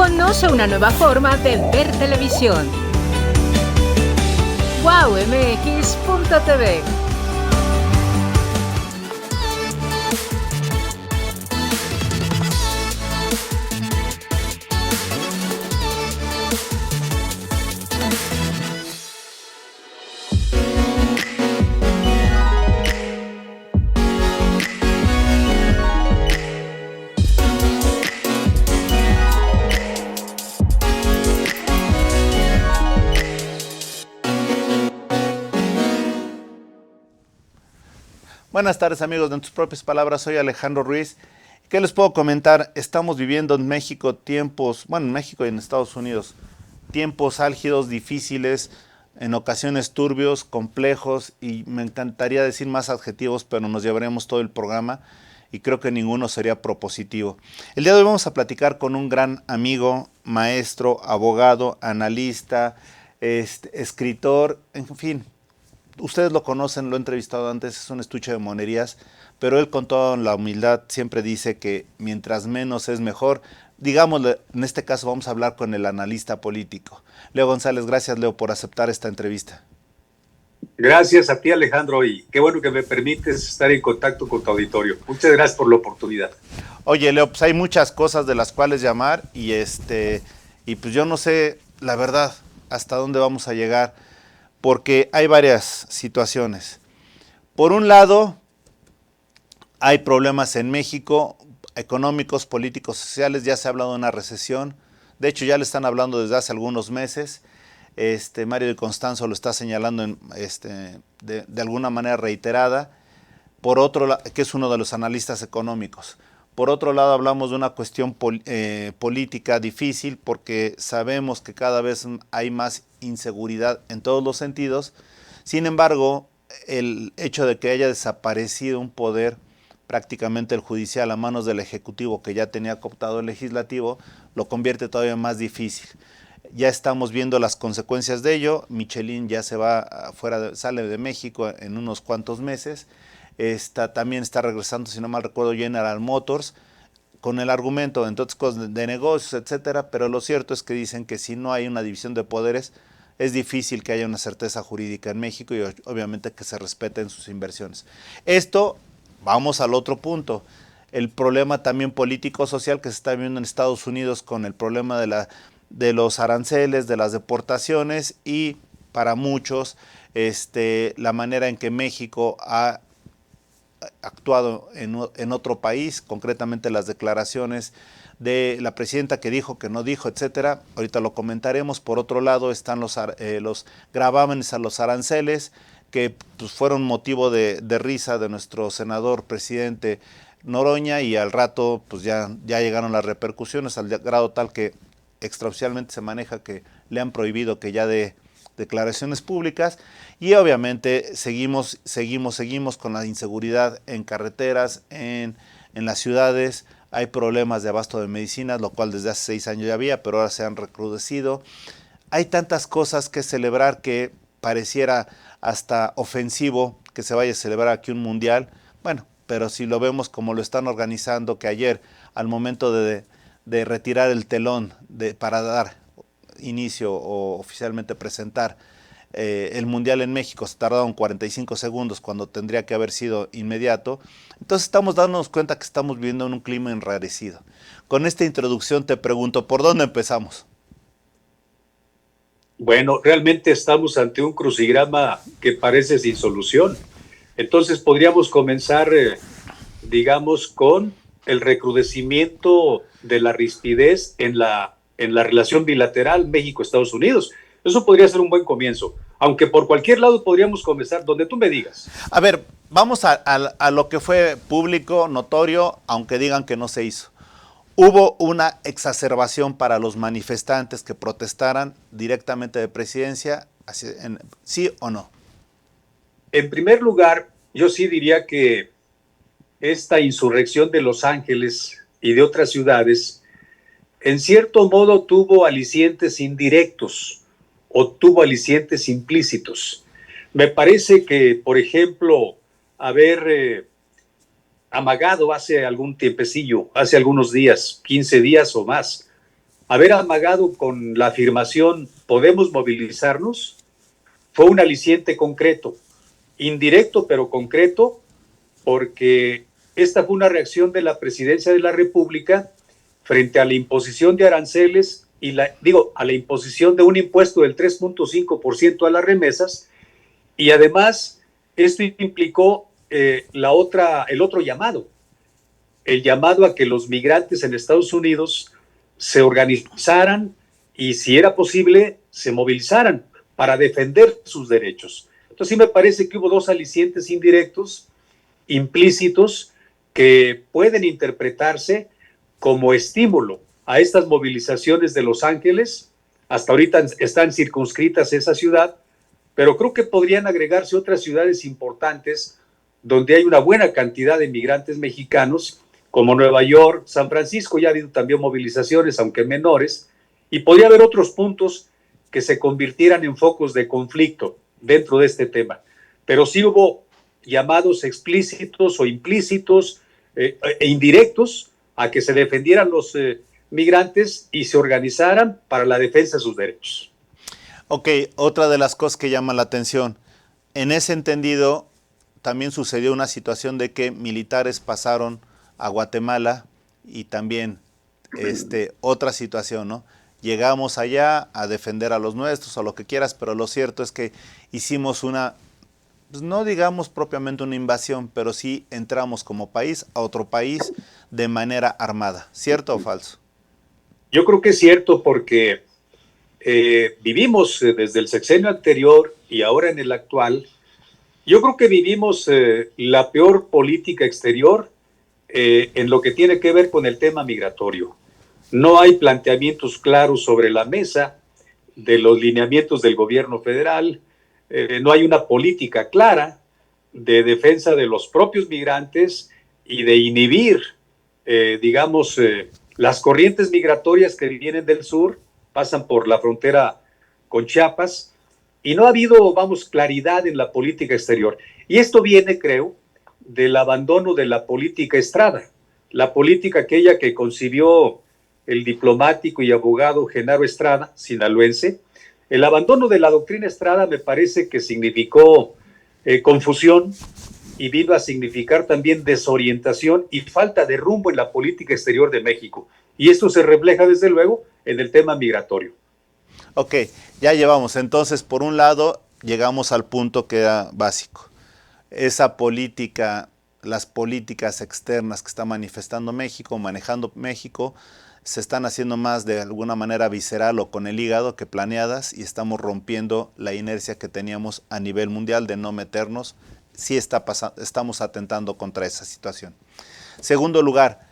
Conoce una nueva forma de ver televisión. wowmx.tv. Buenas tardes, amigos de En Tus Propias Palabras, soy Alejandro Ruiz. ¿Qué les puedo comentar? Estamos viviendo en México tiempos, en México y en Estados Unidos, tiempos álgidos, difíciles, en ocasiones turbios, complejos, y me encantaría decir más adjetivos, pero nos llevaremos todo el programa y creo que ninguno sería propositivo. El día de hoy vamos a platicar con un gran amigo, maestro, abogado, analista, escritor, en fin. Ustedes lo conocen, lo he entrevistado antes, es un estuche de monerías, pero él con toda la humildad siempre dice que mientras menos es mejor. Digámosle, en este caso vamos a hablar con el analista político. Leo González, gracias Leo por aceptar esta entrevista. Gracias a ti, Alejandro, y qué bueno que me permites estar en contacto con tu auditorio. Muchas gracias por la oportunidad. Oye Leo, pues hay muchas cosas de las cuales llamar y pues yo no sé la verdad hasta dónde vamos a llegar, porque hay varias situaciones. Por un lado, hay problemas en México, económicos, políticos, sociales. Ya se ha hablado de una recesión. De hecho, ya le están hablando desde hace algunos meses. Mario de Constanzo lo está señalando de alguna manera reiterada. Por otro lado, que es uno de los analistas económicos. Por otro lado, hablamos de una cuestión política difícil porque sabemos que cada vez hay más inseguridad en todos los sentidos. Sin embargo, el hecho de que haya desaparecido un poder, prácticamente el judicial, a manos del Ejecutivo, que ya tenía cooptado el Legislativo, lo convierte todavía más difícil. Ya estamos viendo las consecuencias de ello. Michelin ya se va sale de México en unos cuantos meses. También está regresando, si no mal recuerdo, General Motors, con el argumento, entre otras cosas, de negocios, etcétera, pero lo cierto es que dicen que si no hay una división de poderes, es difícil que haya una certeza jurídica en México y obviamente que se respeten sus inversiones. Esto, vamos al otro punto, el problema también político-social que se está viendo en Estados Unidos con el problema de los aranceles, de las deportaciones y para muchos la manera en que México ha actuado en otro país, concretamente las declaraciones de la presidenta que dijo, que no dijo, etcétera. Ahorita lo comentaremos. Por otro lado están los gravámenes a los aranceles, que pues, fueron motivo de risa de nuestro senador presidente Noroña, y al rato pues ya llegaron las repercusiones, al grado tal que extraoficialmente se maneja que le han prohibido que ya dé declaraciones públicas. Y obviamente seguimos con la inseguridad en carreteras, en las ciudades. Hay problemas de abasto de medicinas, lo cual desde hace 6 años ya había, pero ahora se han recrudecido. Hay tantas cosas que celebrar que pareciera hasta ofensivo que se vaya a celebrar aquí un mundial. Bueno, pero si lo vemos como lo están organizando, que ayer al momento de retirar el telón para dar inicio o oficialmente presentar el Mundial en México, se tardaron 45 segundos cuando tendría que haber sido inmediato. Entonces estamos dándonos cuenta que estamos viviendo en un clima enrarecido. Con esta introducción te pregunto, ¿por dónde empezamos? Bueno, realmente estamos ante un crucigrama que parece sin solución. Entonces podríamos comenzar, digamos, con el recrudecimiento de la rispidez en la relación bilateral México-Estados Unidos. Eso podría ser un buen comienzo, aunque por cualquier lado podríamos comenzar, donde tú me digas. A ver, vamos a lo que fue público, notorio, aunque digan que no se hizo. Hubo una exacerbación para los manifestantes que protestaran directamente de presidencia, ¿sí o no? En primer lugar, yo sí diría que esta insurrección de Los Ángeles y de otras ciudades, en cierto modo tuvo alicientes indirectos o tuvo alicientes implícitos. Me parece que, por ejemplo, haber amagado hace algún tiempecillo, hace algunos días, 15 días o más, haber amagado con la afirmación podemos movilizarnos fue un aliciente concreto, indirecto pero concreto, porque esta fue una reacción de la Presidencia de la República frente a la imposición de aranceles y a la imposición de un impuesto del 3.5% a las remesas, y además esto implicó el otro llamado, el llamado a que los migrantes en Estados Unidos se organizaran y, si era posible, se movilizaran para defender sus derechos. Entonces sí me parece que hubo dos alicientes indirectos, implícitos, que pueden interpretarse como estímulo a estas movilizaciones de Los Ángeles. Hasta ahorita están circunscritas esa ciudad, pero creo que podrían agregarse otras ciudades importantes donde hay una buena cantidad de migrantes mexicanos, como Nueva York, San Francisco. Ya ha habido también movilizaciones, aunque menores, y podría haber otros puntos que se convirtieran en focos de conflicto dentro de este tema. Pero sí hubo llamados explícitos o implícitos e indirectos a que se defendieran los migrantes y se organizaran para la defensa de sus derechos. Ok, otra de las cosas que llama la atención, en ese entendido también sucedió una situación de que militares pasaron a Guatemala y también otra situación, ¿no? Llegamos allá a defender a los nuestros o lo que quieras, pero lo cierto es que hicimos una, pues no digamos propiamente una invasión, pero sí entramos como país a otro país de manera armada. ¿Cierto o falso? Yo creo que es cierto, porque vivimos desde el sexenio anterior y ahora en el actual, yo creo que vivimos la peor política exterior en lo que tiene que ver con el tema migratorio. No hay planteamientos claros sobre la mesa de los lineamientos del gobierno federal, no hay una política clara de defensa de los propios migrantes y de inhibir, las corrientes migratorias que vienen del sur, pasan por la frontera con Chiapas, y no ha habido, claridad en la política exterior. Y esto viene, creo, del abandono de la política Estrada, la política aquella que concibió el diplomático y abogado Genaro Estrada, sinaloense. El abandono de la doctrina Estrada me parece que significó confusión, y vino a significar también desorientación y falta de rumbo en la política exterior de México. Y esto se refleja, desde luego, en el tema migratorio. Ok, ya llevamos. Entonces, por un lado, llegamos al punto que era básico. Esa política, las políticas externas que está manifestando México, manejando México, se están haciendo más de alguna manera visceral o con el hígado que planeadas, y estamos rompiendo la inercia que teníamos a nivel mundial de no meternos. Sí estamos atentando contra esa situación. Segundo lugar,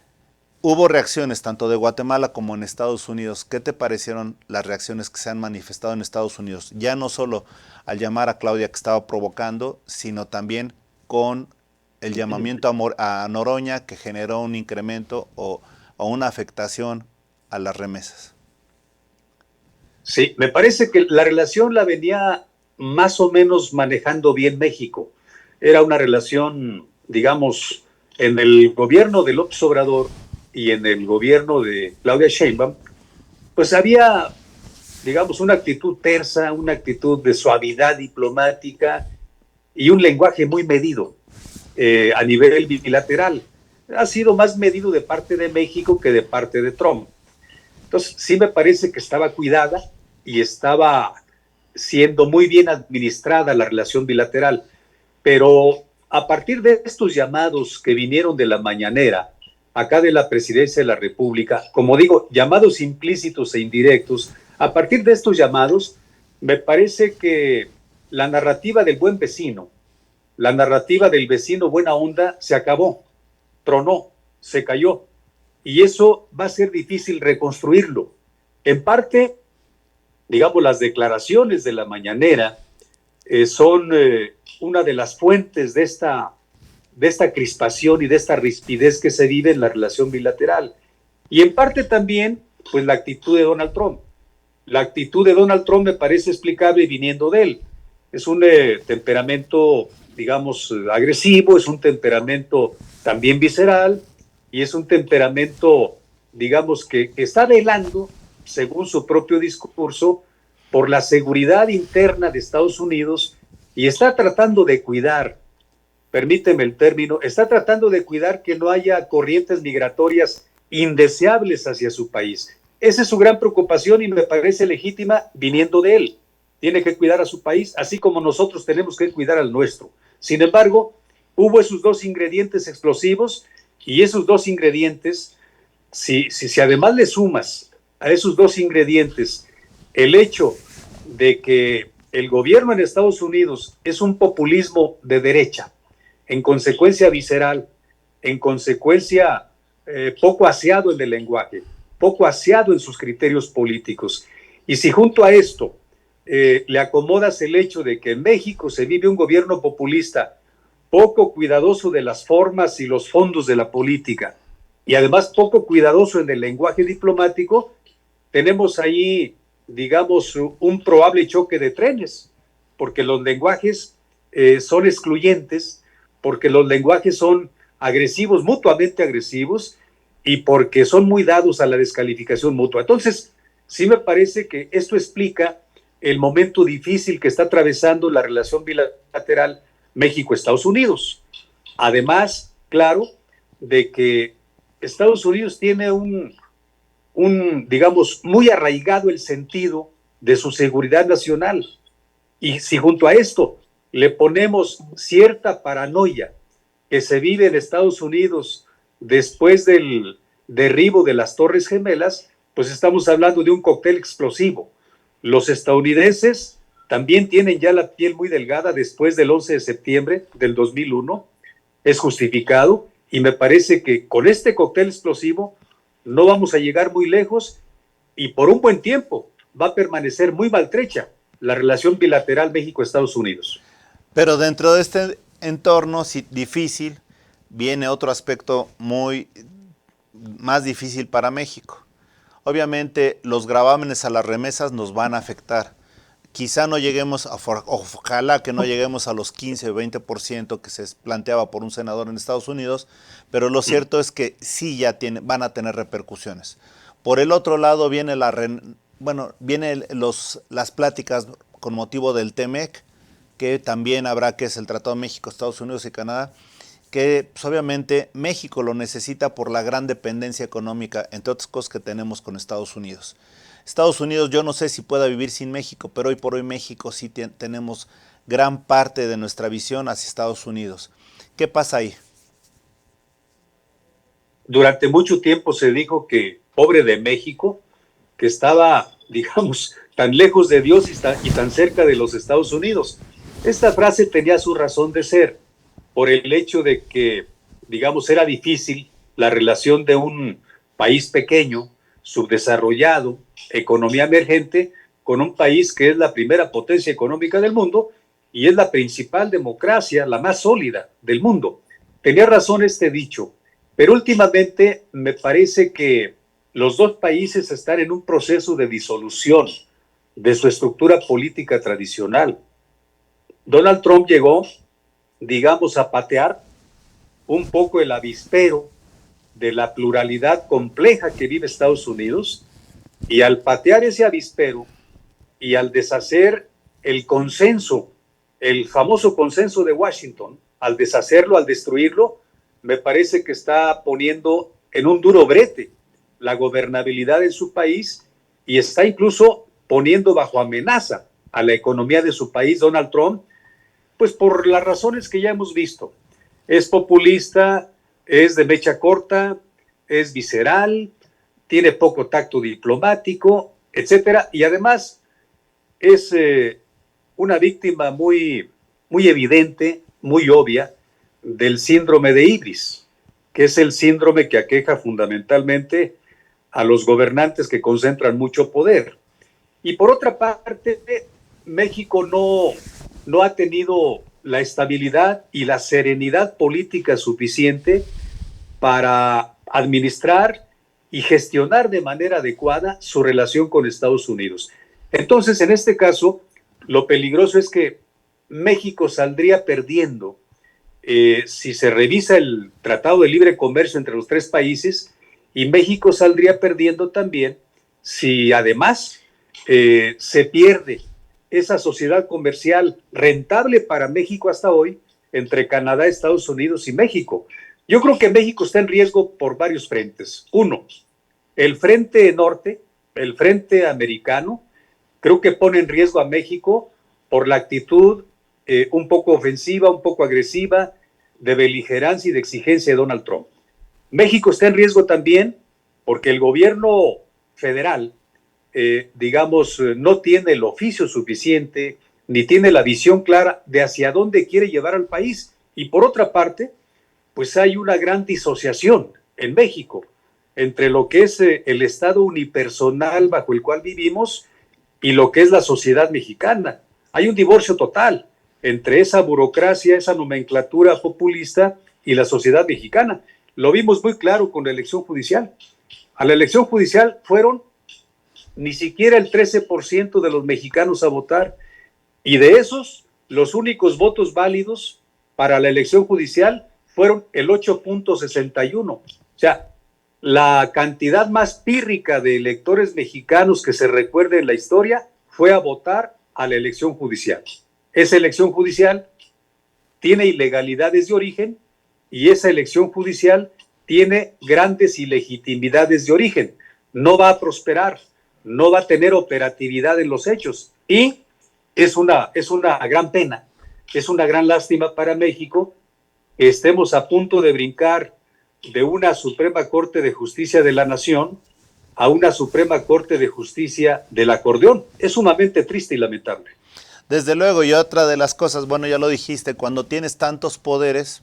hubo reacciones tanto de Guatemala como en Estados Unidos. ¿Qué te parecieron las reacciones que se han manifestado en Estados Unidos? Ya no solo al llamar a Claudia que estaba provocando, sino también con el llamamiento a Noroña, que generó un incremento o una afectación a las remesas. Sí, me parece que la relación la venía más o menos manejando bien México. Era una relación, en el gobierno de López Obrador y en el gobierno de Claudia Sheinbaum, pues había, una actitud tersa, una actitud de suavidad diplomática y un lenguaje muy medido a nivel bilateral. Ha sido más medido de parte de México que de parte de Trump. Entonces, sí me parece que estaba cuidada y estaba siendo muy bien administrada la relación bilateral. Pero a partir de estos llamados que vinieron de la mañanera, acá de la Presidencia de la República, como digo, llamados implícitos e indirectos, a partir de estos llamados, me parece que la narrativa del buen vecino, la narrativa del vecino buena onda, se acabó, tronó, se cayó. Y eso va a ser difícil reconstruirlo. En parte, las declaraciones de la mañanera son una de las fuentes de esta crispación y de esta rispidez que se vive en la relación bilateral. Y en parte también, pues, la actitud de Donald Trump. La actitud de Donald Trump me parece explicable viniendo de él. Es un temperamento, agresivo, es un temperamento también visceral, y es un temperamento, que está velando según su propio discurso, por la seguridad interna de Estados Unidos y está tratando de cuidar, permíteme el término, está tratando de cuidar que no haya corrientes migratorias indeseables hacia su país. Esa es su gran preocupación y me parece legítima viniendo de él. Tiene que cuidar a su país, así como nosotros tenemos que cuidar al nuestro. Sin embargo, hubo esos dos ingredientes explosivos y esos dos ingredientes, si además le sumas a esos dos ingredientes el hecho de que el gobierno en Estados Unidos es un populismo de derecha, en consecuencia visceral, en consecuencia poco aseado en el lenguaje, poco aseado en sus criterios políticos. Y si junto a esto le acomodas el hecho de que en México se vive un gobierno populista, poco cuidadoso de las formas y los fondos de la política, y además poco cuidadoso en el lenguaje diplomático, tenemos ahí, digamos, un probable choque de trenes, porque los lenguajes son excluyentes, porque los lenguajes son agresivos, mutuamente agresivos, y porque son muy dados a la descalificación mutua. Entonces, sí me parece que esto explica el momento difícil que está atravesando la relación bilateral México-Estados Unidos. Además, claro, de que Estados Unidos tiene digamos, muy arraigado el sentido de su seguridad nacional. Y si junto a esto le ponemos cierta paranoia que se vive en Estados Unidos después del derribo de las Torres Gemelas, pues estamos hablando de un cóctel explosivo. Los estadounidenses también tienen ya la piel muy delgada después del 11 de septiembre del 2001, es justificado, y me parece que con este cóctel explosivo no vamos a llegar muy lejos y por un buen tiempo va a permanecer muy maltrecha la relación bilateral México-Estados Unidos. Pero dentro de este entorno difícil viene otro aspecto más difícil para México. Obviamente los gravámenes a las remesas nos van a afectar. Quizá no lleguemos, ojalá que no lleguemos a los 15 o 20% que se planteaba por un senador en Estados Unidos, pero lo cierto es que sí van a tener repercusiones. Por el otro lado viene las pláticas con motivo del TEMEC, que también habrá, que es el Tratado de México, Estados Unidos y Canadá, que pues, obviamente México lo necesita por la gran dependencia económica, entre otras cosas, que tenemos con Estados Unidos. Estados Unidos, yo no sé si pueda vivir sin México, pero hoy por hoy México sí tenemos gran parte de nuestra visión hacia Estados Unidos. ¿Qué pasa ahí? Durante mucho tiempo se dijo que pobre de México, que estaba, digamos, tan lejos de Dios y tan cerca de los Estados Unidos. Esta frase tenía su razón de ser, por el hecho de que, digamos, era difícil la relación de un país pequeño, subdesarrollado, economía emergente, con un país que es la primera potencia económica del mundo y es la principal democracia, la más sólida del mundo. Tenía razón este dicho, pero últimamente me parece que los dos países están en un proceso de disolución de su estructura política tradicional. Donald Trump llegó, digamos, a patear un poco el avispero de la pluralidad compleja que vive Estados Unidos, y al patear ese avispero y al deshacer el consenso, el famoso consenso de Washington, al deshacerlo, al destruirlo, me parece que está poniendo en un duro brete la gobernabilidad en su país y está incluso poniendo bajo amenaza a la economía de su país, Donald Trump, pues por las razones que ya hemos visto. Es populista, es de mecha corta, es visceral, tiene poco tacto diplomático, etcétera, y además es una víctima muy evidente, muy obvia, del síndrome de Ibris, que es el síndrome que aqueja fundamentalmente a los gobernantes que concentran mucho poder. Y por otra parte, México no ha tenido la estabilidad y la serenidad política suficiente para administrar y gestionar de manera adecuada su relación con Estados Unidos. Entonces, en este caso, lo peligroso es que México saldría perdiendo si se revisa el Tratado de Libre Comercio entre los tres países, y México saldría perdiendo también si además se pierde esa sociedad comercial rentable para México hasta hoy entre Canadá, Estados Unidos y México. Yo creo que México está en riesgo por varios frentes. Uno, el frente norte, el frente americano, creo que pone en riesgo a México por la actitud un poco ofensiva, un poco agresiva, de beligerancia y de exigencia de Donald Trump. México está en riesgo también porque el gobierno federal, no tiene el oficio suficiente, ni tiene la visión clara de hacia dónde quiere llevar al país. Y por otra parte, pues hay una gran disociación en México entre lo que es el Estado unipersonal bajo el cual vivimos y lo que es la sociedad mexicana. Hay un divorcio total entre esa burocracia, esa nomenclatura populista y la sociedad mexicana. Lo vimos muy claro con la elección judicial. A la elección judicial fueron ni siquiera el 13% de los mexicanos a votar, y de esos, los únicos votos válidos para la elección judicial fueron el 8.61. O sea, la cantidad más pírrica de electores mexicanos que se recuerde en la historia fue a votar a la elección judicial. Esa elección judicial tiene ilegalidades de origen y esa elección judicial tiene grandes ilegitimidades de origen. No va a prosperar, no va a tener operatividad en los hechos y es una gran pena, es una gran lástima para México que estemos a punto de brincar de una Suprema Corte de Justicia de la Nación a una Suprema Corte de Justicia del acordeón. Es sumamente triste y lamentable. Desde luego, y otra de las cosas, bueno, ya lo dijiste, cuando tienes tantos poderes,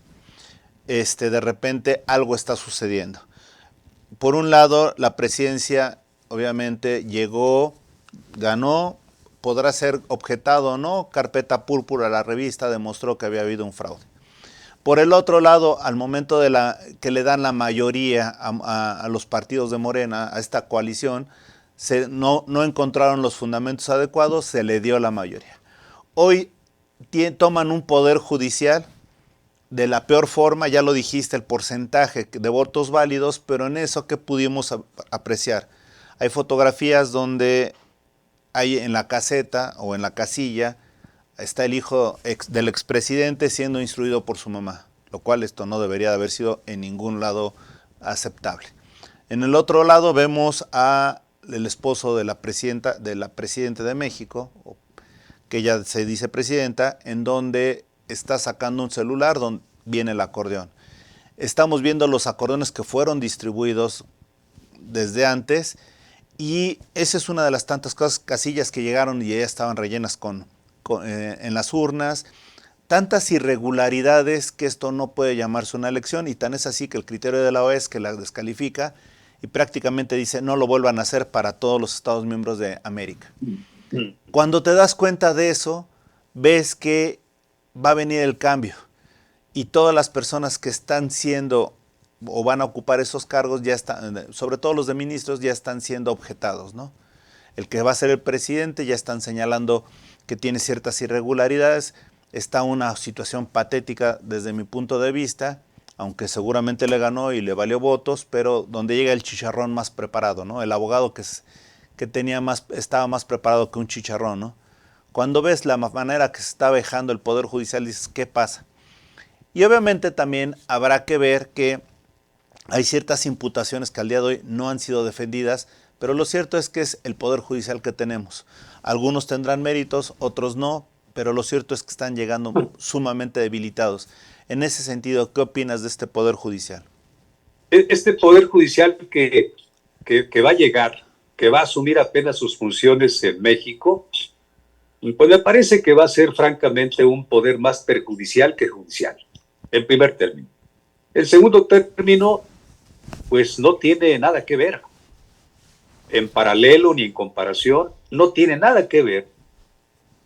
de repente algo está sucediendo. Por un lado, la presidencia obviamente llegó, ganó, podrá ser objetado o no, carpeta púrpura, la revista demostró que había habido un fraude. Por el otro lado, al momento que le dan la mayoría a los partidos de Morena, a esta coalición, no encontraron los fundamentos adecuados, se le dio la mayoría. Hoy toman un poder judicial de la peor forma, ya lo dijiste, el porcentaje de votos válidos, pero en eso, ¿qué pudimos apreciar? Hay fotografías donde hay en la caseta o en la casilla, está el hijo del expresidente siendo instruido por su mamá, lo cual esto no debería de haber sido en ningún lado aceptable. En el otro lado vemos al esposo de la presidenta de México, que ella se dice presidenta, en donde está sacando un celular donde viene el acordeón. Estamos viendo los acordeones que fueron distribuidos desde antes y esa es una de las tantas casillas que llegaron y ya estaban rellenas en las urnas. Tantas irregularidades que esto no puede llamarse una elección y tan es así que el criterio de la OEA es que la descalifica y prácticamente dice no lo vuelvan a hacer para todos los Estados miembros de América. Cuando te das cuenta de eso, ves que va a venir el cambio y todas las personas que están siendo o van a ocupar esos cargos, ya están, sobre todo los de ministros, ya están siendo objetados, ¿no? El que va a ser el presidente ya están señalando que tiene ciertas irregularidades. Está una situación patética desde mi punto de vista, aunque seguramente le ganó y le valió votos, pero donde llega el chicharrón más preparado, ¿no? El abogado que estaba más preparado que un chicharrón, ¿no? Cuando ves la manera que se está vejando el Poder Judicial, dices, ¿qué pasa? Y obviamente también habrá que ver que hay ciertas imputaciones que al día de hoy no han sido defendidas, pero lo cierto es que es el Poder Judicial que tenemos. Algunos tendrán méritos, otros no, pero lo cierto es que están llegando sumamente debilitados. En ese sentido, ¿qué opinas de este Poder Judicial? Este Poder Judicial que va a llegar, que va a asumir apenas sus funciones en México, pues me parece que va a ser francamente un poder más perjudicial que judicial, en primer término. El segundo término, pues no tiene nada que ver. En paralelo ni en comparación, no tiene nada que ver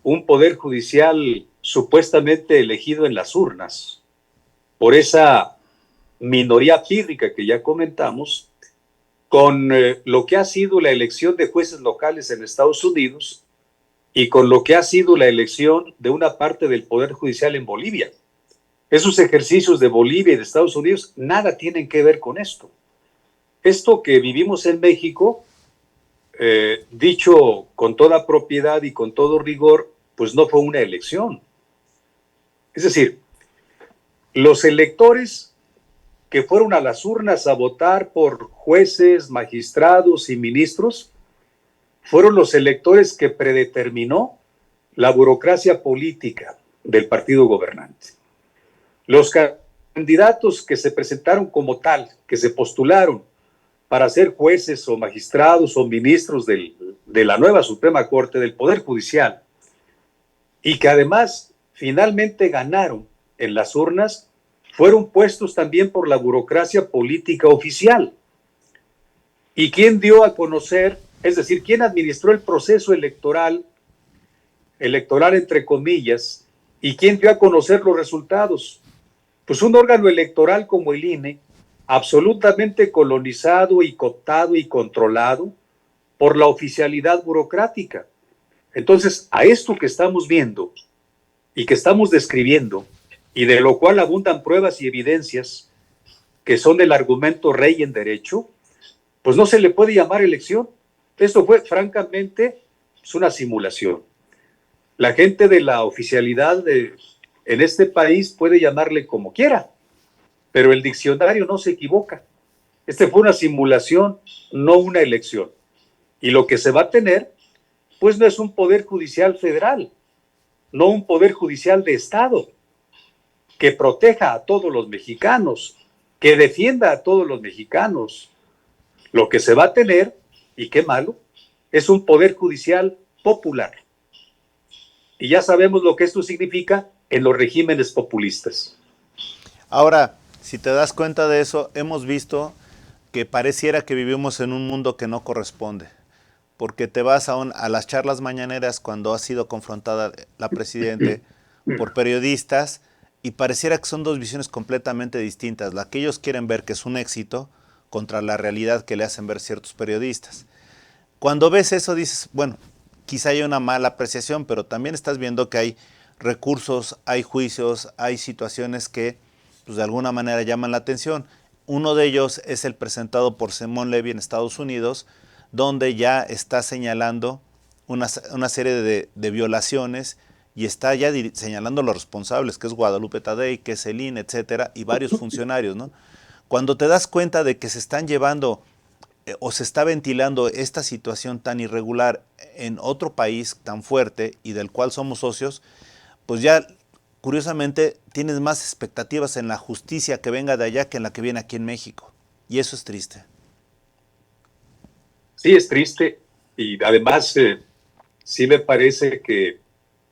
un poder judicial supuestamente elegido en las urnas por esa minoría pírrica que ya comentamos, con lo que ha sido la elección de jueces locales en Estados Unidos y con lo que ha sido la elección de una parte del Poder Judicial en Bolivia. Esos ejercicios de Bolivia y de Estados Unidos nada tienen que ver con esto. Esto que vivimos en México dicho con toda propiedad y con todo rigor, pues no fue una elección. Es decir, los electores que fueron a las urnas a votar por jueces, magistrados y ministros fueron los electores que predeterminó la burocracia política del partido gobernante. Los candidatos que se presentaron como tal, que se postularon para ser jueces o magistrados o ministros de la nueva Suprema Corte del Poder Judicial, y que además finalmente ganaron en las urnas, fueron puestos también por la burocracia política oficial. ¿Y quién dio a conocer, es decir, quién administró el proceso electoral entre comillas, y quién dio a conocer los resultados? Pues un órgano electoral como el INE, absolutamente colonizado y cooptado y controlado por la oficialidad burocrática. Entonces, a esto que estamos viendo y que estamos describiendo, y de lo cual abundan pruebas y evidencias que son el argumento rey en derecho, pues no se le puede llamar elección. Esto fue, francamente, es una simulación. La gente de la oficialidad en este país puede llamarle como quiera, pero el diccionario no se equivoca. Este fue una simulación, no una elección. Y lo que se va a tener, pues no es un poder judicial federal, no un poder judicial de Estado, que proteja a todos los mexicanos, que defienda a todos los mexicanos. Lo que se va a tener, y qué malo, es un poder judicial popular. Y ya sabemos lo que esto significa en los regímenes populistas. Ahora, si te das cuenta de eso, hemos visto que pareciera que vivimos en un mundo que no corresponde, porque te vas a las charlas mañaneras cuando ha sido confrontada la presidenta por periodistas y pareciera que son dos visiones completamente distintas. La que ellos quieren ver que es un éxito contra la realidad que le hacen ver ciertos periodistas. Cuando ves eso dices, bueno, quizá haya una mala apreciación, pero también estás viendo que hay recursos, hay juicios, hay situaciones que pues, de alguna manera llaman la atención. Uno de ellos es el presentado por Simón Levy en Estados Unidos, donde ya está señalando una serie de violaciones y está ya señalando a los responsables, que es Guadalupe Tadei, que es el INE, etcétera, y varios funcionarios, ¿no? Cuando te das cuenta de que se están llevando o se está ventilando esta situación tan irregular en otro país tan fuerte y del cual somos socios, pues ya curiosamente tienes más expectativas en la justicia que venga de allá que en la que viene aquí en México. Y eso es triste. Sí, es triste y además sí me parece que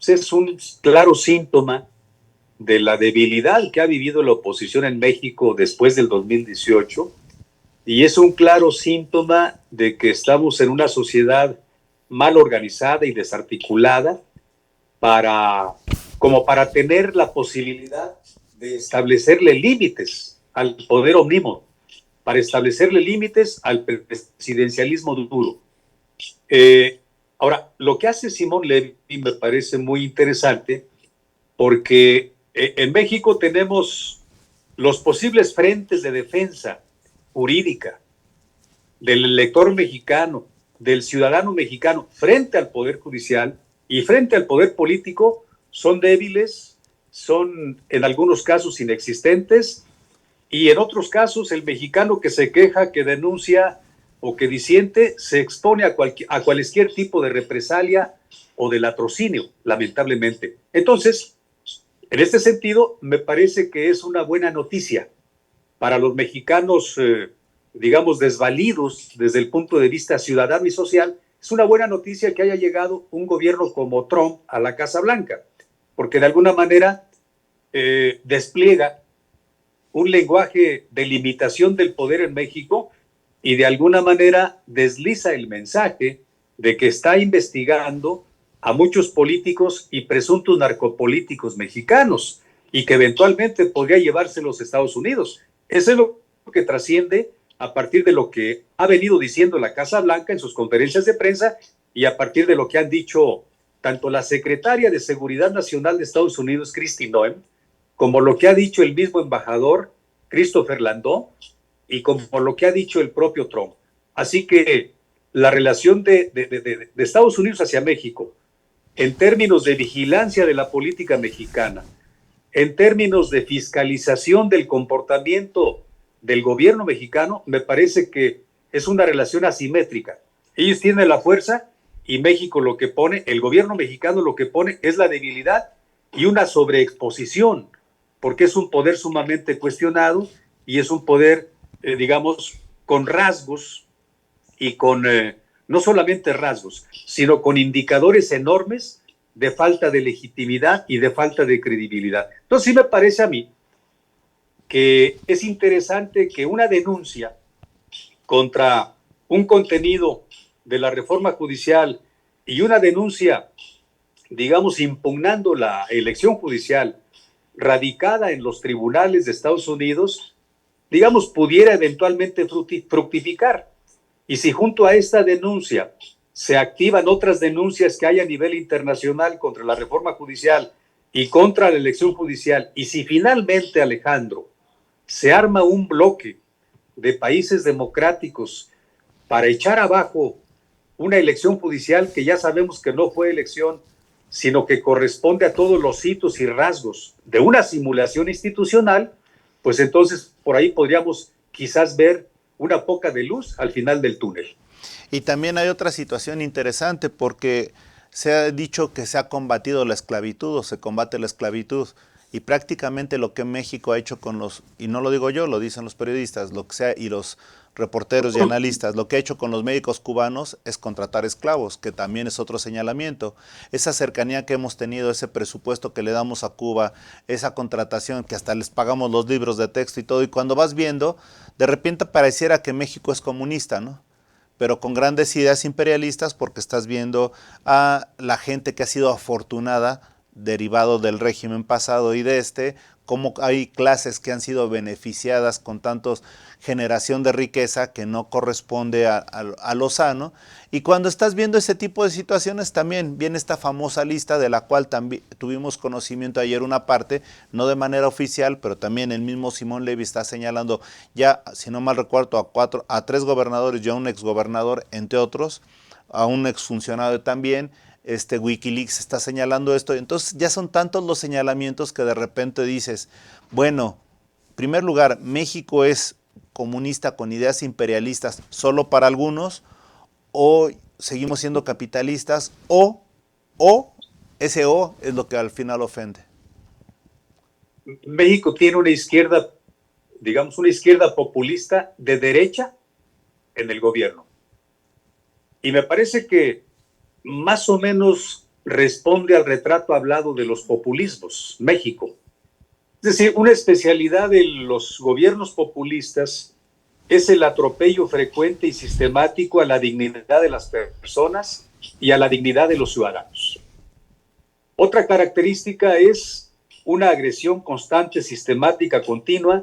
es un claro síntoma de la debilidad que ha vivido la oposición en México después del 2018 y es un claro síntoma de que estamos en una sociedad mal organizada y desarticulada como para tener la posibilidad de establecerle límites al poder omnímodo, para establecerle límites al presidencialismo duro. Ahora, lo que hace Simón Levy me parece muy interesante porque en México tenemos los posibles frentes de defensa jurídica del elector mexicano, del ciudadano mexicano frente al Poder Judicial y frente al Poder Político son débiles, son en algunos casos inexistentes y en otros casos el mexicano que se queja, que denuncia o que disiente se expone a cualquier tipo de represalia o de latrocinio, lamentablemente. Entonces, en este sentido, me parece que es una buena noticia para los mexicanos, digamos, desvalidos desde el punto de vista ciudadano y social. Es una buena noticia que haya llegado un gobierno como Trump a la Casa Blanca, porque de alguna manera despliega un lenguaje de limitación del poder en México y de alguna manera desliza el mensaje de que está investigando a muchos políticos y presuntos narcopolíticos mexicanos y que eventualmente podría llevarse a los Estados Unidos. Eso es lo que trasciende a partir de lo que ha venido diciendo la Casa Blanca en sus conferencias de prensa y a partir de lo que han dicho tanto la secretaria de Seguridad Nacional de Estados Unidos, Kristi Noem, como lo que ha dicho el mismo embajador Christopher Landó y como lo que ha dicho el propio Trump. Así que la relación de Estados Unidos hacia México, en términos de vigilancia de la política mexicana, en términos de fiscalización del comportamiento del gobierno mexicano, me parece que es una relación asimétrica. Ellos tienen la fuerza y México lo que pone, el gobierno mexicano lo que pone es la debilidad y una sobreexposición, porque es un poder sumamente cuestionado y es un poder, digamos, con rasgos y con, no solamente rasgos, sino con indicadores enormes de falta de legitimidad y de falta de credibilidad. Entonces sí me parece a mí que es interesante que una denuncia contra un contenido de la reforma judicial y una denuncia, digamos, impugnando la elección judicial radicada en los tribunales de Estados Unidos, digamos, pudiera eventualmente fructificar. Y si junto a esta denuncia se activan otras denuncias que hay a nivel internacional contra la reforma judicial y contra la elección judicial, y si finalmente, Alejandro, se arma un bloque de países democráticos para echar abajo una elección judicial que ya sabemos que no fue elección, sino que corresponde a todos los hitos y rasgos de una simulación institucional, pues entonces por ahí podríamos quizás ver una poca de luz al final del túnel. Y también hay otra situación interesante porque se ha dicho que se ha combatido la esclavitud o se combate la esclavitud y prácticamente lo que México ha hecho con los, y no lo digo yo, lo dicen los periodistas, lo que sea, y los reporteros y analistas, lo que ha hecho con los médicos cubanos es contratar esclavos, que también es otro señalamiento. Esa cercanía que hemos tenido, ese presupuesto que le damos a Cuba, esa contratación que hasta les pagamos los libros de texto y todo, y cuando vas viendo, de repente pareciera que México es comunista, ¿no? Pero con grandes ideas imperialistas porque estás viendo a la gente que ha sido afortunada derivado del régimen pasado y de este, cómo hay clases que han sido beneficiadas con tantos generación de riqueza que no corresponde a lo sano. Y cuando estás viendo ese tipo de situaciones también viene esta famosa lista de la cual también tuvimos conocimiento ayer una parte, no de manera oficial, pero también el mismo Simón Levy está señalando ya, si no mal recuerdo, a 3 gobernadores y a un exgobernador, entre otros, a un exfuncionario también. Wikileaks está señalando esto, entonces ya son tantos los señalamientos que de repente dices, bueno, en primer lugar, México es comunista con ideas imperialistas solo para algunos, o seguimos siendo capitalistas, o ese O es lo que al final ofende. México tiene una izquierda, digamos, una izquierda populista de derecha en el gobierno. Y me parece que más o menos responde al retrato hablado de los populismos, México. Es decir, una especialidad de los gobiernos populistas es el atropello frecuente y sistemático a la dignidad de las personas y a la dignidad de los ciudadanos. Otra característica es una agresión constante, sistemática, continua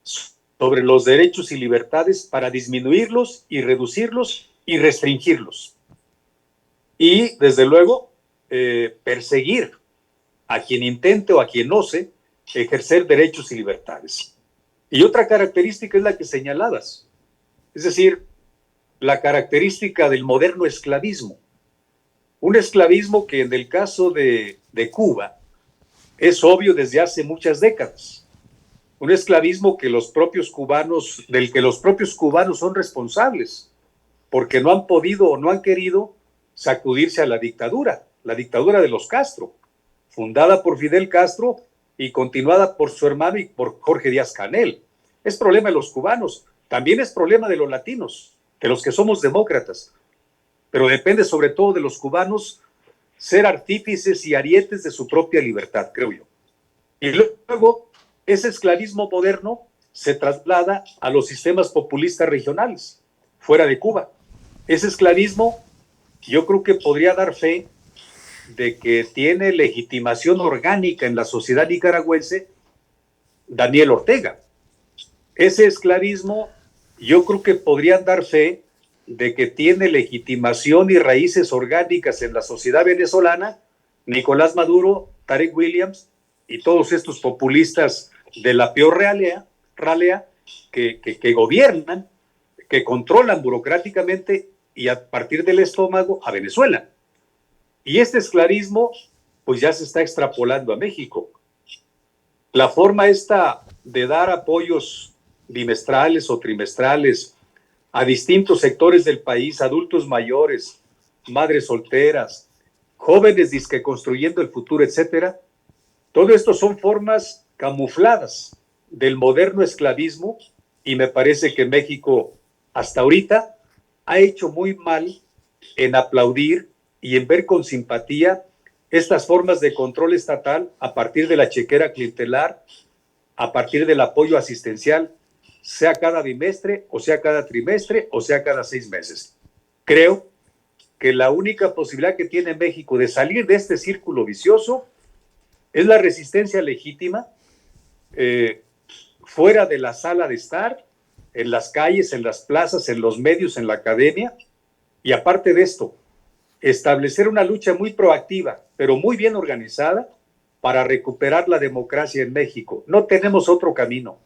sobre los derechos y libertades para disminuirlos y reducirlos y restringirlos. Y, desde luego, perseguir a quien intente o a quien ose ejercer derechos y libertades. Y otra característica es la que señalabas, es decir, la característica del moderno esclavismo. Un esclavismo que en el caso de Cuba es obvio desde hace muchas décadas. Un esclavismo que los propios cubanos, del que los propios cubanos son responsables, porque no han podido o no han querido sacudirse a la dictadura de los Castro, fundada por Fidel Castro y continuada por su hermano y por Jorge Díaz-Canel. Es problema de los cubanos, también es problema de los latinos, de los que somos demócratas, pero depende sobre todo de los cubanos ser artífices y arietes de su propia libertad, creo yo. Y luego, ese esclavismo moderno se traslada a los sistemas populistas regionales, fuera de Cuba. Ese esclavismo yo creo que podría dar fe de que tiene legitimación orgánica en la sociedad nicaragüense Daniel Ortega. Ese esclavismo yo creo que podrían dar fe de que tiene legitimación y raíces orgánicas en la sociedad venezolana Nicolás Maduro, Tarek Williams y todos estos populistas de la peor ralea que gobiernan, que controlan burocráticamente y a partir del estómago a Venezuela. Y este esclavismo pues ya se está extrapolando a México. La forma esta de dar apoyos bimestrales o trimestrales a distintos sectores del país, adultos mayores, madres solteras, jóvenes disque construyendo el futuro, etcétera, todo esto son formas camufladas del moderno esclavismo y me parece que México hasta ahorita ha hecho muy mal en aplaudir y en ver con simpatía estas formas de control estatal a partir de la chequera clientelar, a partir del apoyo asistencial, sea cada bimestre, o sea cada trimestre, o sea cada 6 meses. Creo que la única posibilidad que tiene México de salir de este círculo vicioso es la resistencia legítima, fuera de la sala de estar, en las calles, en las plazas, en los medios, en la academia, y aparte de esto, establecer una lucha muy proactiva, pero muy bien organizada, para recuperar la democracia en México. No tenemos otro camino.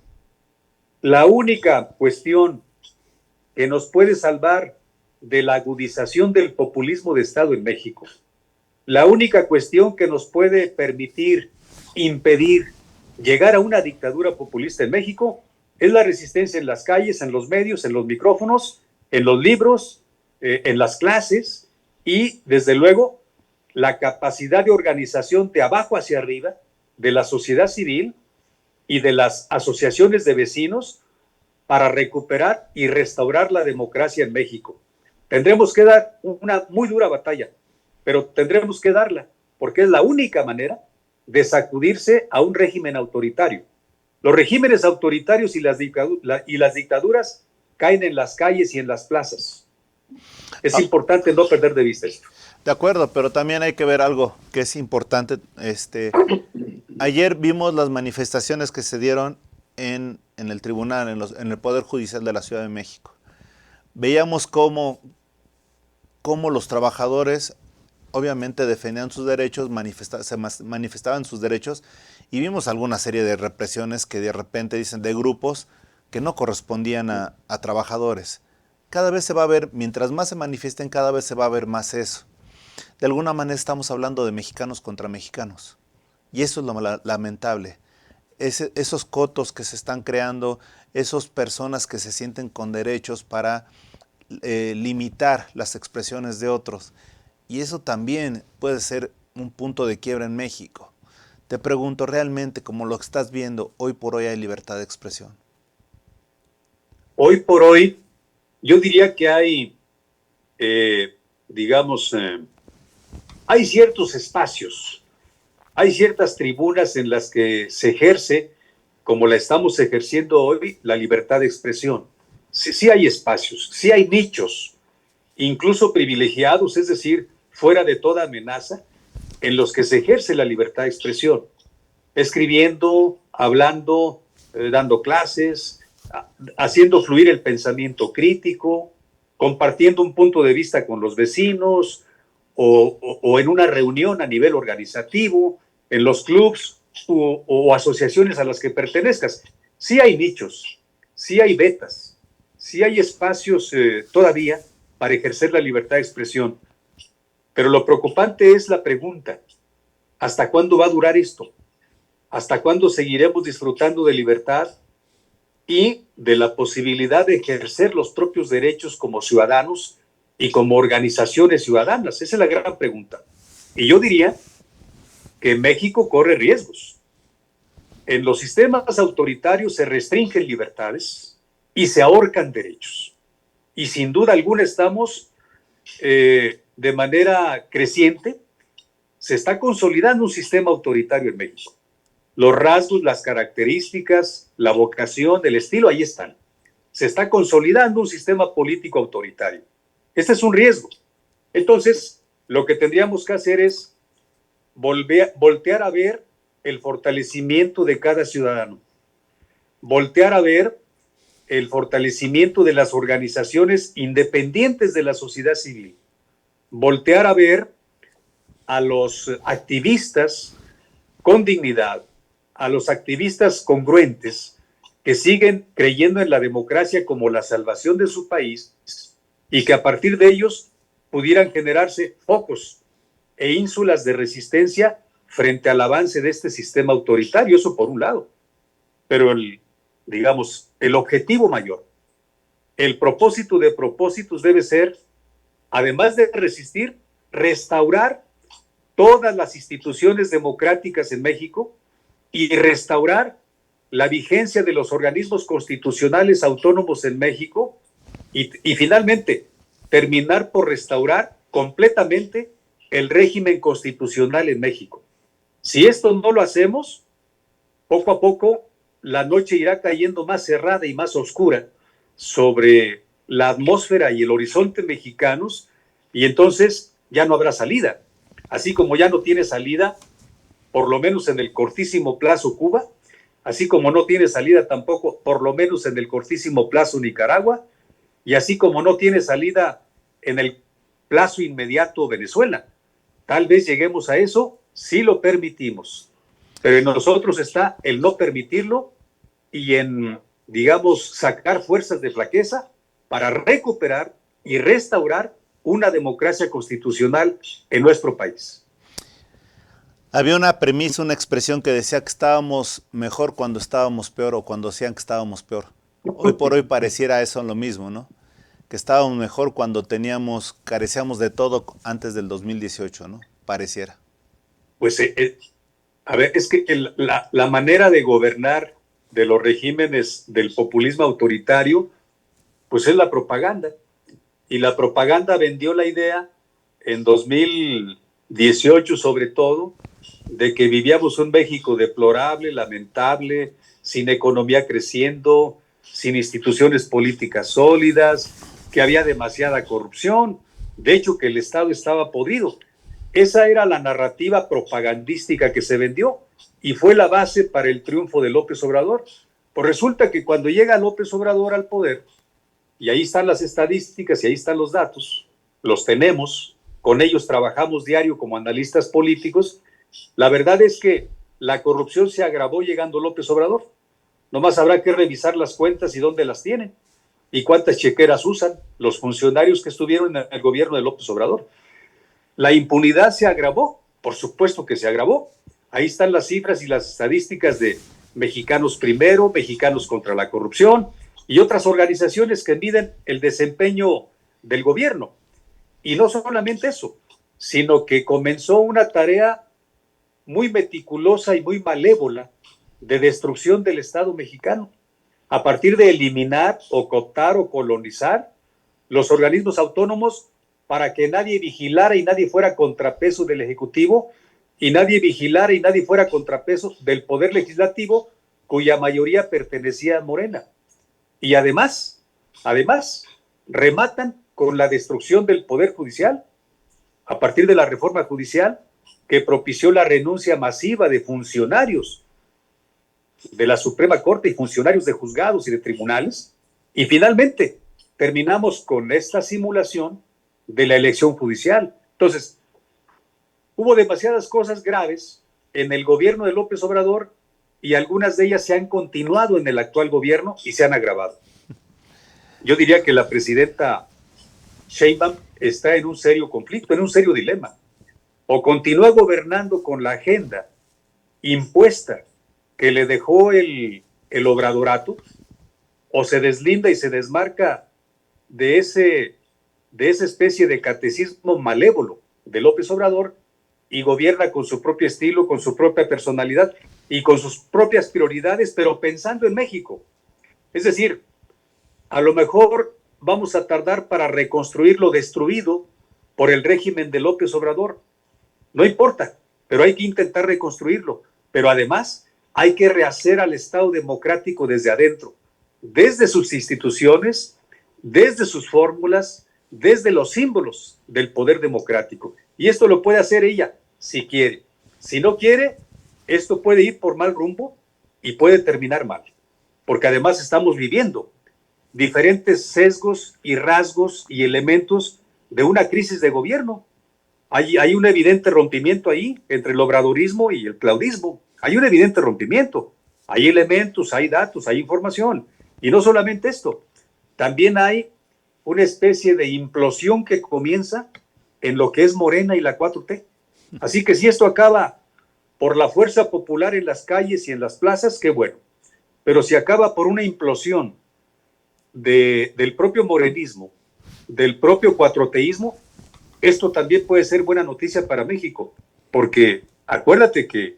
La única cuestión que nos puede salvar de la agudización del populismo de Estado en México, la única cuestión que nos puede permitir impedir llegar a una dictadura populista en México, es la resistencia en las calles, en los medios, en los micrófonos, en los libros, en las clases, y desde luego la capacidad de organización de abajo hacia arriba de la sociedad civil y de las asociaciones de vecinos para recuperar y restaurar la democracia en México. Tendremos que dar una muy dura batalla, pero tendremos que darla, porque es la única manera de sacudirse a un régimen autoritario. Los regímenes autoritarios y las dictaduras caen en las calles y en las plazas. Es importante no perder de vista esto. De acuerdo, pero también hay que ver algo que es importante. Ayer vimos las manifestaciones que se dieron en el tribunal, en el Poder Judicial de la Ciudad de México. Veíamos cómo los trabajadores obviamente defendían sus derechos, se manifestaban sus derechos, y vimos alguna serie de represiones que de repente dicen de grupos que no correspondían a trabajadores. Cada vez se va a ver, mientras más se manifiesten, cada vez se va a ver más eso. De alguna manera estamos hablando de mexicanos contra mexicanos. Y eso es lo lamentable. Esos cotos que se están creando, esas personas que se sienten con derechos para limitar las expresiones de otros. Y eso también puede ser un punto de quiebra en México. Te pregunto, ¿realmente, como lo estás viendo, hoy por hoy hay libertad de expresión? Hoy por hoy, yo diría que hay, hay ciertos espacios, hay ciertas tribunas en las que se ejerce, como la estamos ejerciendo hoy, la libertad de expresión. Sí hay espacios, sí hay nichos, incluso privilegiados, es decir, fuera de toda amenaza, en los que se ejerce la libertad de expresión, escribiendo, hablando, dando clases, haciendo fluir el pensamiento crítico, compartiendo un punto de vista con los vecinos o en una reunión a nivel organizativo, en los clubs o asociaciones a las que pertenezcas. Sí hay nichos, sí hay vetas, sí hay espacios todavía para ejercer la libertad de expresión. Pero lo preocupante es la pregunta, ¿hasta cuándo va a durar esto? ¿Hasta cuándo seguiremos disfrutando de libertad y de la posibilidad de ejercer los propios derechos como ciudadanos y como organizaciones ciudadanas? Esa es la gran pregunta. Y yo diría que México corre riesgos. En los sistemas autoritarios se restringen libertades y se ahorcan derechos. Y sin duda alguna estamos de manera creciente, se está consolidando un sistema autoritario en México. Los rasgos, las características, la vocación, el estilo, ahí están. Se está consolidando un sistema político autoritario. Este es un riesgo. Entonces, lo que tendríamos que hacer es voltear a ver el fortalecimiento de cada ciudadano, voltear a ver el fortalecimiento de las organizaciones independientes de la sociedad civil, voltear a ver a los activistas con dignidad, a los activistas congruentes que siguen creyendo en la democracia como la salvación de su país y que a partir de ellos pudieran generarse focos e ínsulas de resistencia frente al avance de este sistema autoritario, eso por un lado. Pero el objetivo mayor, el propósito de propósitos debe ser, además de resistir, restaurar todas las instituciones democráticas en México y restaurar la vigencia de los organismos constitucionales autónomos en México y finalmente terminar por restaurar completamente el régimen constitucional en México. Si esto no lo hacemos, poco a poco la noche irá cayendo más cerrada y más oscura sobre la atmósfera y el horizonte mexicanos, y entonces ya no habrá salida. Así como ya no tiene salida, por lo menos en el cortísimo plazo Cuba, así como no tiene salida tampoco, por lo menos en el cortísimo plazo Nicaragua, y así como no tiene salida en el plazo inmediato Venezuela. Tal vez lleguemos a eso si lo permitimos, pero en nosotros está el no permitirlo y en, digamos, sacar fuerzas de flaqueza para recuperar y restaurar una democracia constitucional en nuestro país. Había una premisa, una expresión que decía que estábamos mejor cuando estábamos peor o cuando decían que estábamos peor. Hoy por hoy pareciera eso lo mismo, ¿no? Que estábamos mejor cuando carecíamos de todo antes del 2018, ¿no? Pareciera. Pues, a ver, es que la manera de gobernar de los regímenes del populismo autoritario, pues es la propaganda. Y la propaganda vendió la idea en 2018 sobre todo, de que vivíamos un México deplorable, lamentable, sin economía creciendo, sin instituciones políticas sólidas, que había demasiada corrupción, de hecho que el Estado estaba podrido. Esa era la narrativa propagandística que se vendió y fue la base para el triunfo de López Obrador. Pues resulta que cuando llega López Obrador al poder, y ahí están las estadísticas y ahí están los datos, los tenemos, con ellos trabajamos diario como analistas políticos, la verdad es que la corrupción se agravó llegando López Obrador. Nomás habrá que revisar las cuentas y dónde las tienen y cuántas chequeras usan los funcionarios que estuvieron en el gobierno de López Obrador. La impunidad se agravó, por supuesto que se agravó. Ahí están las cifras y las estadísticas de Mexicanos Primero, Mexicanos contra la Corrupción y otras organizaciones que miden el desempeño del gobierno. Y no solamente eso, sino que comenzó una tarea muy meticulosa y muy malévola de destrucción del Estado mexicano, a partir de eliminar o cooptar o colonizar los organismos autónomos para que nadie vigilara y nadie fuera contrapeso del Ejecutivo y nadie vigilara y nadie fuera contrapeso del Poder Legislativo, cuya mayoría pertenecía a Morena. Y además, rematan con la destrucción del Poder Judicial, a partir de la reforma judicial que propició la renuncia masiva de funcionarios de la Suprema Corte y funcionarios de juzgados y de tribunales. Y finalmente, terminamos con esta simulación de la elección judicial. Entonces, hubo demasiadas cosas graves en el gobierno de López Obrador y algunas de ellas se han continuado en el actual gobierno y se han agravado. Yo diría que la presidenta Sheinbaum está en un serio conflicto, en un serio dilema. O continúa gobernando con la agenda impuesta que le dejó el obradorato, o se deslinda y se desmarca de esa especie de catecismo malévolo de López Obrador y gobierna con su propio estilo, con su propia personalidad y con sus propias prioridades, pero pensando en México. Es decir, a lo mejor vamos a tardar para reconstruir lo destruido por el régimen de López Obrador. No importa, pero hay que intentar reconstruirlo. Pero además hay que rehacer al Estado democrático desde adentro, desde sus instituciones, desde sus fórmulas, desde los símbolos del poder democrático. Y esto lo puede hacer ella, si quiere. Si no quiere, esto puede ir por mal rumbo y puede terminar mal. Porque además estamos viviendo diferentes sesgos y rasgos y elementos de una crisis de gobierno. Hay un evidente rompimiento ahí entre el obradorismo y el claudismo. Hay un evidente rompimiento. Hay elementos, hay datos, hay información. Y no solamente esto, también hay una especie de implosión que comienza en lo que es Morena y la 4T. Así que si esto acaba por la fuerza popular en las calles y en las plazas, qué bueno. Pero si acaba por una implosión del propio morenismo, del propio cuatroteísmo, esto también puede ser buena noticia para México, porque acuérdate que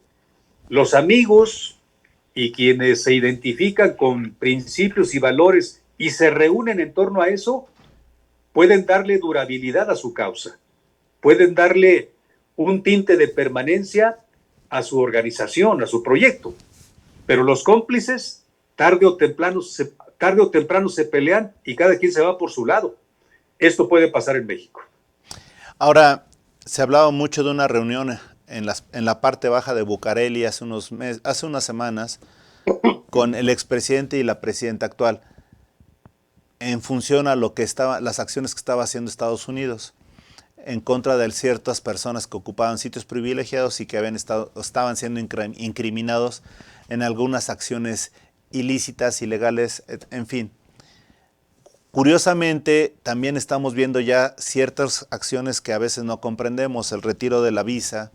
los amigos y quienes se identifican con principios y valores y se reúnen en torno a eso, pueden darle durabilidad a su causa, pueden darle un tinte de permanencia a su organización, a su proyecto. Pero los cómplices, tarde o temprano se pelean y cada quien se va por su lado. Esto puede pasar en México. Ahora, se hablaba mucho de una reunión en la parte baja de Bucareli hace unas semanas con el expresidente y la presidenta actual en función a las acciones que estaba haciendo Estados Unidos en contra de ciertas personas que ocupaban sitios privilegiados y que estaban siendo incriminados en algunas acciones ilícitas, ilegales, en fin. Curiosamente, también estamos viendo ya ciertas acciones que a veces no comprendemos. El retiro de la visa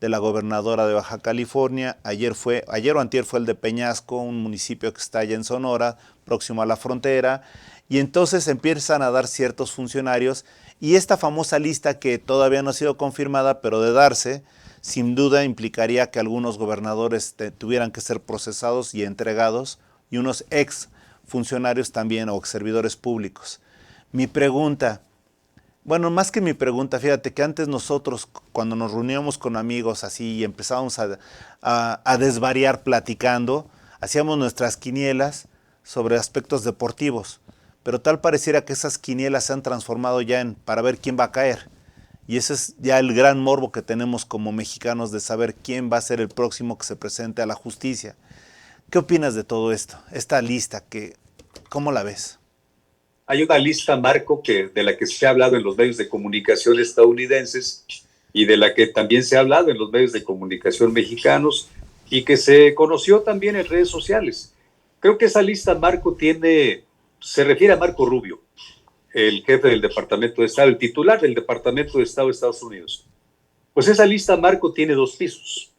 de la gobernadora de Baja California. Ayer o antier fue el de Peñasco, un municipio que está allá en Sonora, próximo a la frontera. Y entonces empiezan a dar ciertos funcionarios. Y esta famosa lista que todavía no ha sido confirmada, pero de darse, sin duda implicaría que algunos gobernadores tuvieran que ser procesados y entregados, y unos ex funcionarios también o servidores públicos. Mi pregunta, bueno, más que mi pregunta, fíjate que antes nosotros cuando nos reuníamos con amigos así y empezábamos a desvariar platicando, hacíamos nuestras quinielas sobre aspectos deportivos, pero tal pareciera que esas quinielas se han transformado ya para ver quién va a caer. Y ese es ya el gran morbo que tenemos como mexicanos de saber quién va a ser el próximo que se presente a la justicia. ¿Qué opinas de todo esto? Esta lista, ¿cómo la ves? Hay una lista, Marco, de la que se ha hablado en los medios de comunicación estadounidenses y de la que también se ha hablado en los medios de comunicación mexicanos y que se conoció también en redes sociales. Creo que esa lista, Marco, se refiere a Marco Rubio, el jefe del Departamento de Estado, el titular del Departamento de Estado de Estados Unidos. Pues esa lista, Marco, tiene 2 pisos.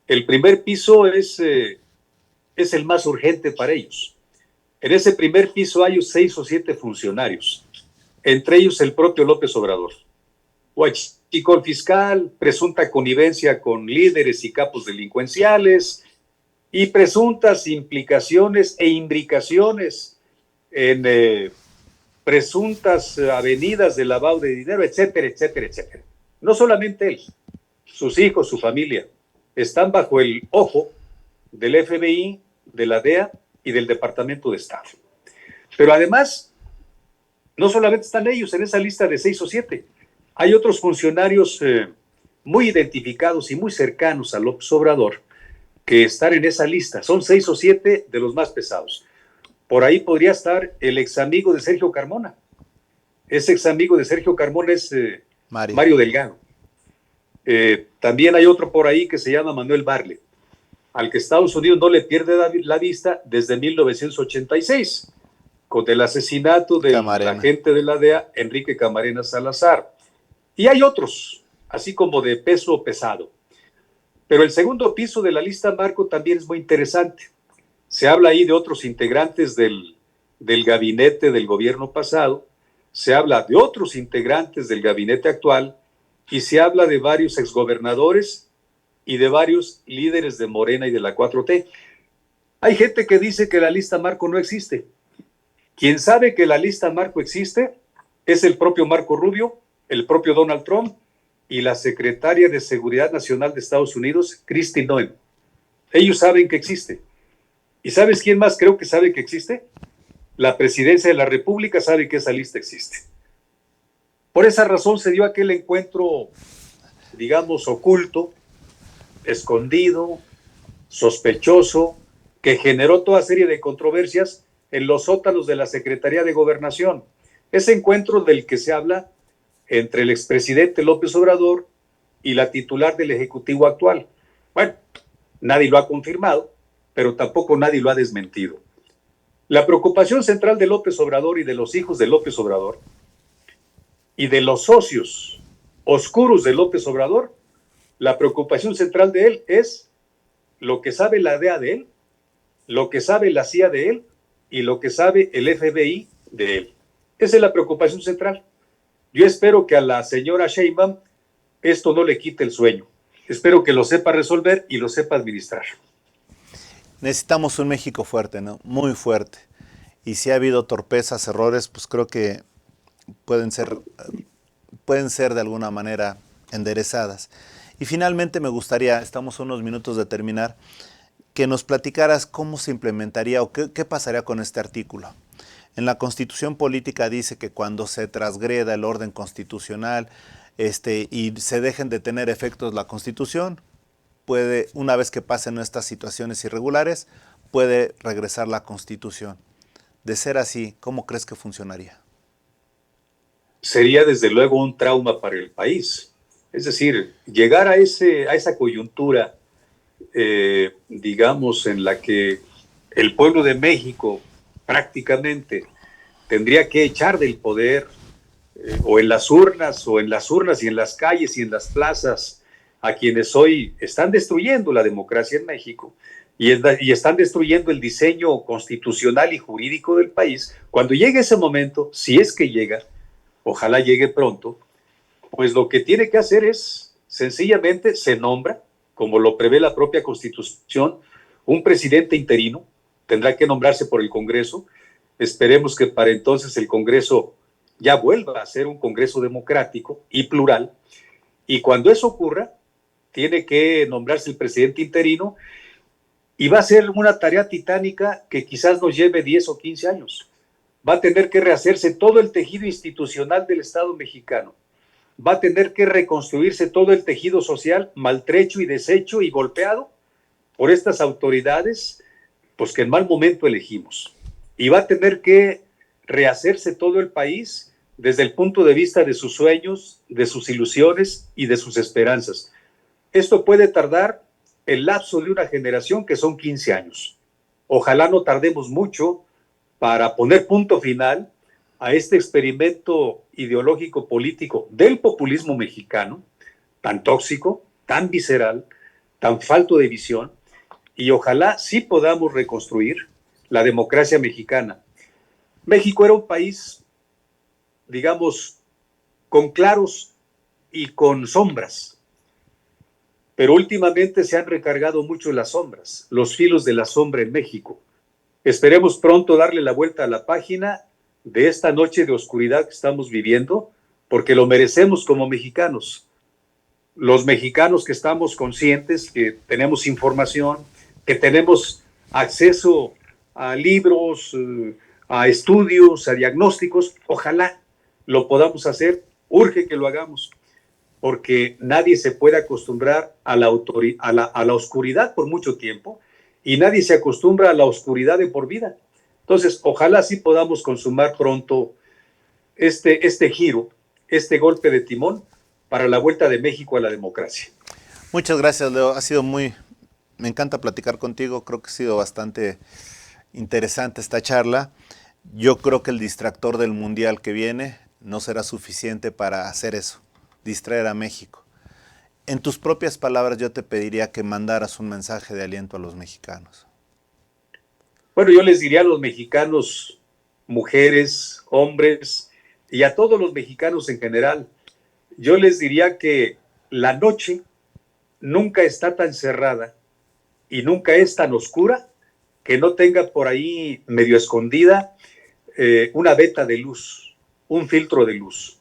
El primer piso es el más urgente para ellos. En ese primer piso hay 6 o 7 funcionarios, entre ellos el propio López Obrador. Huachicol fiscal, presunta connivencia con líderes y capos delincuenciales y presuntas implicaciones e imbricaciones en presuntas avenidas de lavado de dinero, etcétera, etcétera, etcétera. No solamente él, sus hijos, su familia, están bajo el ojo del FBI, de la DEA y del Departamento de Estado. Pero además, no solamente están ellos en esa lista de 6 o 7, hay otros funcionarios muy identificados y muy cercanos a López Obrador que están en esa lista. Son 6 o 7 de los más pesados. Por ahí podría estar el ex amigo de Sergio Carmona. Ese ex amigo de Sergio Carmona es Mario Delgado. También hay otro por ahí que se llama Manuel Barlet, al que Estados Unidos no le pierde la vista desde 1986, con el asesinato del agente de la DEA, Enrique Camarena Salazar. Y hay otros, así como de peso pesado. Pero el segundo piso de la lista, Marco, también es muy interesante. Se habla ahí de otros integrantes del gabinete del gobierno pasado, se habla de otros integrantes del gabinete actual y se habla de varios exgobernadores y de varios líderes de Morena y de la 4T. Hay gente que dice que la lista Marco no existe. Quien sabe que la lista Marco existe es el propio Marco Rubio, el propio Donald Trump y la secretaria de Seguridad Nacional de Estados Unidos, Kristi Noem. Ellos saben que existe. ¿Y sabes quién más creo que sabe que existe? La Presidencia de la República sabe que esa lista existe. Por esa razón se dio aquel encuentro, digamos, oculto, escondido, sospechoso, que generó toda serie de controversias en los sótanos de la Secretaría de Gobernación. Ese encuentro del que se habla entre el expresidente López Obrador y la titular del Ejecutivo actual. Bueno, nadie lo ha confirmado, pero tampoco nadie lo ha desmentido. La preocupación central de López Obrador y de los hijos de López Obrador y de los socios oscuros de López Obrador, la preocupación central de él es lo que sabe la DEA de él, lo que sabe la CIA de él y lo que sabe el FBI de él. Esa es la preocupación central. Yo espero que a la señora Sheinbaum esto no le quite el sueño. Espero que lo sepa resolver y lo sepa administrar. Necesitamos un México fuerte, ¿no? Muy fuerte. Y si ha habido torpezas, errores, pues creo que pueden ser de alguna manera enderezadas. Y finalmente me gustaría, estamos a unos minutos de terminar, que nos platicaras cómo se implementaría o qué pasaría con este artículo. En la Constitución Política dice que cuando se transgreda el orden constitucional y se dejen de tener efectos la Constitución, puede, una vez que pasen estas situaciones irregulares, puede regresar la Constitución. De ser así, ¿cómo crees que funcionaría? Sería desde luego un trauma para el país. Es decir, llegar a esa coyuntura, digamos, en la que el pueblo de México prácticamente tendría que echar del poder, o en las urnas y en las calles y en las plazas, a quienes hoy están destruyendo la democracia en México y están destruyendo el diseño constitucional y jurídico del país. Cuando llegue ese momento, si es que llega, ojalá llegue pronto, pues lo que tiene que hacer es, sencillamente, se nombra, como lo prevé la propia Constitución, un presidente interino, tendrá que nombrarse por el Congreso. Esperemos que para entonces el Congreso ya vuelva a ser un Congreso democrático y plural, y cuando eso ocurra, tiene que nombrarse el presidente interino, y va a ser una tarea titánica que quizás nos lleve 10 o 15 años. Va a tener que rehacerse todo el tejido institucional del Estado mexicano. Va a tener que reconstruirse todo el tejido social maltrecho y deshecho y golpeado por estas autoridades, pues que en mal momento elegimos. Y va a tener que rehacerse todo el país desde el punto de vista de sus sueños, de sus ilusiones y de sus esperanzas. Esto puede tardar el lapso de una generación, que son 15 años. Ojalá no tardemos mucho para poner punto final a este experimento ideológico político del populismo mexicano, tan tóxico, tan visceral, tan falto de visión, y ojalá sí podamos reconstruir la democracia mexicana. México era un país, digamos, con claros y con sombras, pero últimamente se han recargado mucho las sombras, los filos de la sombra en México. Esperemos pronto darle la vuelta a la página de esta noche de oscuridad que estamos viviendo, porque lo merecemos como mexicanos. Los mexicanos que estamos conscientes, que tenemos información, que tenemos acceso a libros, a estudios, a diagnósticos, ojalá lo podamos hacer, urge que lo hagamos, porque nadie se puede acostumbrar a la oscuridad por mucho tiempo, y nadie se acostumbra a la oscuridad de por vida. Entonces, ojalá sí podamos consumar pronto este giro, este golpe de timón para la vuelta de México a la democracia. Muchas gracias, Leo. Me encanta platicar contigo. Creo que ha sido bastante interesante esta charla. Yo creo que el distractor del mundial que viene no será suficiente para hacer eso, distraer a México. En tus propias palabras, yo te pediría que mandaras un mensaje de aliento a los mexicanos. Bueno, yo les diría a los mexicanos, mujeres, hombres, y a todos los mexicanos en general, yo les diría que la noche nunca está tan cerrada y nunca es tan oscura que no tenga por ahí medio escondida una veta de luz, un filtro de luz.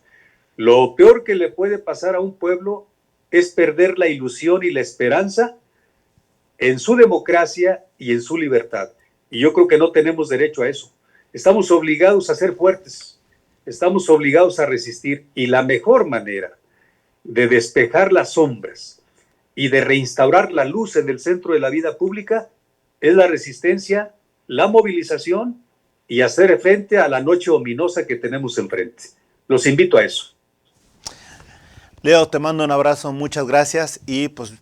Lo peor que le puede pasar a un pueblo es perder la ilusión y la esperanza en su democracia y en su libertad. Y yo creo que no tenemos derecho a eso. Estamos obligados a ser fuertes, estamos obligados a resistir, y la mejor manera de despejar las sombras y de reinstaurar la luz en el centro de la vida pública es la resistencia, la movilización y hacer frente a la noche ominosa que tenemos enfrente. Los invito a eso. Leo, te mando un abrazo, muchas gracias, y pues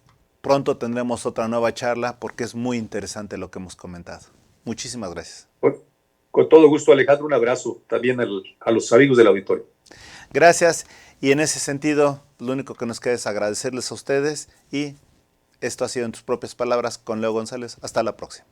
pronto tendremos otra nueva charla porque es muy interesante lo que hemos comentado. Muchísimas gracias. Con todo gusto, Alejandro, un abrazo también a los amigos del auditorio. Gracias, y en ese sentido, lo único que nos queda es agradecerles a ustedes, y esto ha sido en tus propias palabras con Leo González. Hasta la próxima.